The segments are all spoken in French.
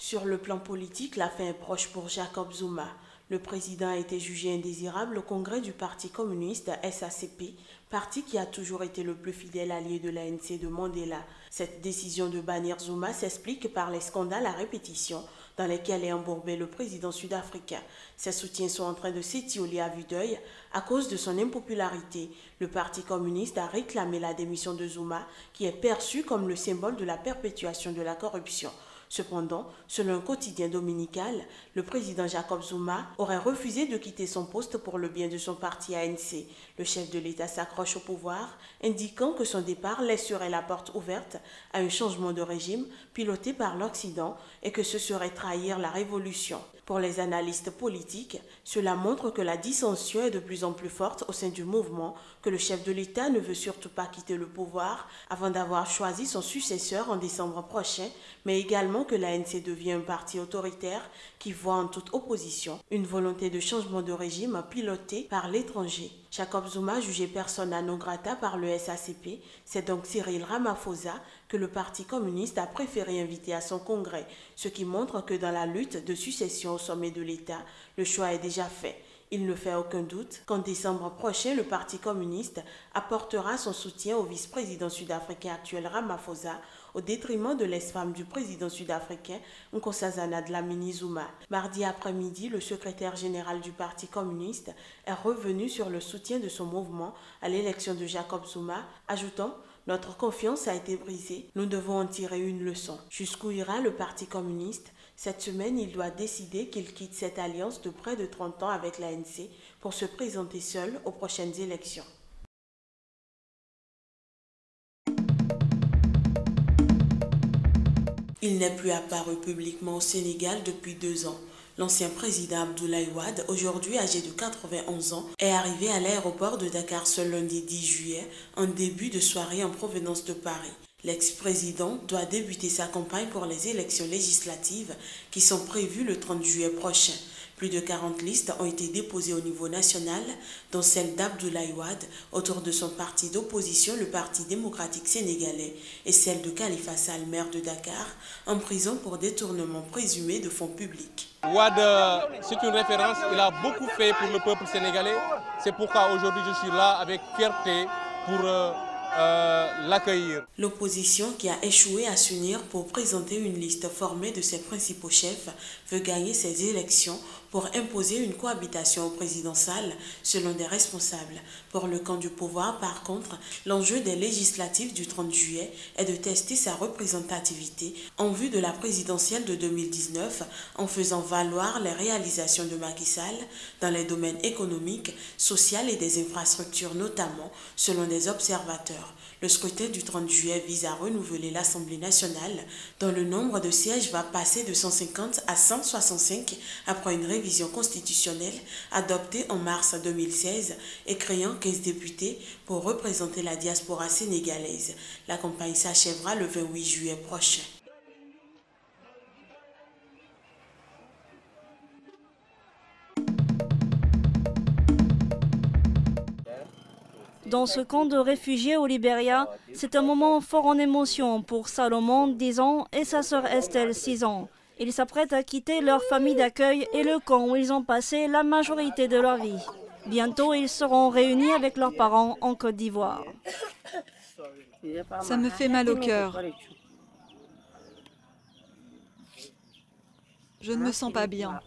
Sur le plan politique, la fin est proche pour Jacob Zuma. Le président a été jugé indésirable au congrès du Parti communiste SACP, parti qui a toujours été le plus fidèle allié de l'ANC de Mandela. Cette décision de bannir Zuma s'explique par les scandales à répétition dans lesquels est embourbé le président sud-africain. Ses soutiens sont en train de s'étioler à vue d'œil à cause de son impopularité. Le Parti communiste a réclamé la démission de Zuma, qui est perçu comme le symbole de la perpétuation de la corruption. Cependant, selon un quotidien dominical, le président Jacob Zuma aurait refusé de quitter son poste pour le bien de son parti ANC. Le chef de l'État s'accroche au pouvoir, indiquant que son départ laisserait la porte ouverte à un changement de régime piloté par l'Occident et que ce serait trahir la révolution. Pour les analystes politiques, cela montre que la dissension est de plus en plus forte au sein du mouvement, que le chef de l'État ne veut surtout pas quitter le pouvoir avant d'avoir choisi son successeur en décembre prochain, mais également que l'ANC devient un parti autoritaire qui voit en toute opposition une volonté de changement de régime pilotée par l'étranger. Jacob Zuma, jugé persona non grata par le SACP, c'est donc Cyril Ramaphosa que le Parti communiste a préféré inviter à son congrès, ce qui montre que dans la lutte de succession au sommet de l'État, le choix est déjà fait. Il ne fait aucun doute qu'en décembre prochain, le Parti communiste apportera son soutien au vice-président sud-africain actuel Ramaphosa au détriment de l'ex-femme du président sud-africain Nkosazana Dlamini Zuma. Mardi après-midi, le secrétaire général du Parti communiste est revenu sur le soutien de son mouvement à l'élection de Jacob Zuma, ajoutant « Notre confiance a été brisée, nous devons en tirer une leçon ». Jusqu'où ira le Parti communiste? Cette semaine, il doit décider qu'il quitte cette alliance de près de 30 ans avec l'ANC pour se présenter seul aux prochaines élections. Il n'est plus apparu publiquement au Sénégal depuis 2 ans. L'ancien président Abdoulaye Wade, aujourd'hui âgé de 91 ans, est arrivé à l'aéroport de Dakar ce lundi 10 juillet, en début de soirée en provenance de Paris. L'ex-président doit débuter sa campagne pour les élections législatives qui sont prévues le 30 juillet prochain. Plus de 40 listes ont été déposées au niveau national, dont celle d'Abdoulaye Wade autour de son parti d'opposition, le Parti démocratique sénégalais, et celle de Khalifa Sall, maire de Dakar, en prison pour détournement présumé de fonds publics. Wade, c'est une référence, il a beaucoup fait pour le peuple sénégalais. C'est pourquoi aujourd'hui je suis là avec fierté pour l'accueillir. L'opposition, qui a échoué à s'unir pour présenter une liste formée de ses principaux chefs, veut gagner ces élections pour imposer une cohabitation au président Sall, selon des responsables. Pour le camp du pouvoir, par contre, l'enjeu des législatives du 30 juillet est de tester sa représentativité en vue de la présidentielle de 2019, en faisant valoir les réalisations de Macky Sall dans les domaines économiques, sociaux et des infrastructures notamment, selon des observateurs. Le scrutin du 30 juillet vise à renouveler l'Assemblée nationale, dont le nombre de sièges va passer de 150 à 165 après une révision constitutionnelle adoptée en mars 2016 et créant 15 députés pour représenter la diaspora sénégalaise. La campagne s'achèvera le 28 juillet prochain. Dans ce camp de réfugiés au Libéria, c'est un moment fort en émotion pour Salomon, 10 ans, et sa sœur Estelle, 6 ans. Ils s'apprêtent à quitter leur famille d'accueil et le camp où ils ont passé la majorité de leur vie. Bientôt, ils seront réunis avec leurs parents en Côte d'Ivoire. Ça me fait mal au cœur. Je ne me sens pas bien.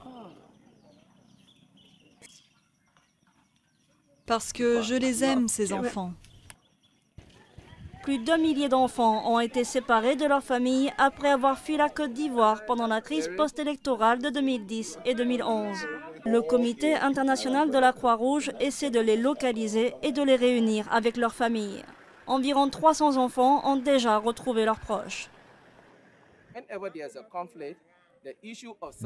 Parce que je les aime, ces enfants. Plus d'1 millier d'enfants ont été séparés de leur famille après avoir fui la Côte d'Ivoire pendant la crise post-électorale de 2010 et 2011. Le Comité international de la Croix-Rouge essaie de les localiser et de les réunir avec leurs familles. Environ 300 enfants ont déjà retrouvé leurs proches.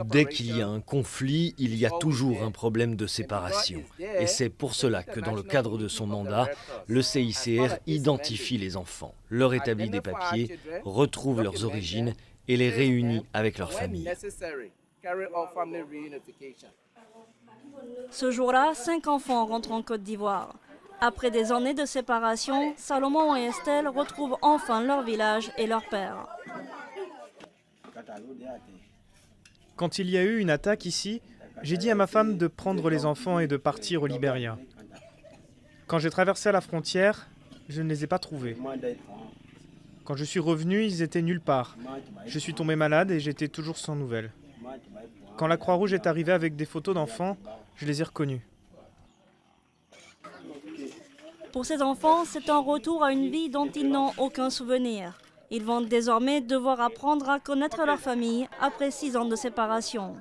Dès qu'il y a un conflit, il y a toujours un problème de séparation. Et c'est pour cela que dans le cadre de son mandat, le CICR identifie les enfants, leur établit des papiers, retrouve leurs origines et les réunit avec leurs familles. Ce jour-là, 5 enfants rentrent en Côte d'Ivoire. Après des années de séparation, Salomon et Estelle retrouvent enfin leur village et leur père. Quand il y a eu une attaque ici, j'ai dit à ma femme de prendre les enfants et de partir au Libéria. Quand j'ai traversé la frontière, je ne les ai pas trouvés. Quand je suis revenu, ils étaient nulle part. Je suis tombé malade et j'étais toujours sans nouvelles. Quand la Croix-Rouge est arrivée avec des photos d'enfants, je les ai reconnus. Pour ces enfants, c'est un retour à une vie dont ils n'ont aucun souvenir. Ils vont désormais devoir apprendre à connaître leur famille après 6 ans de séparation.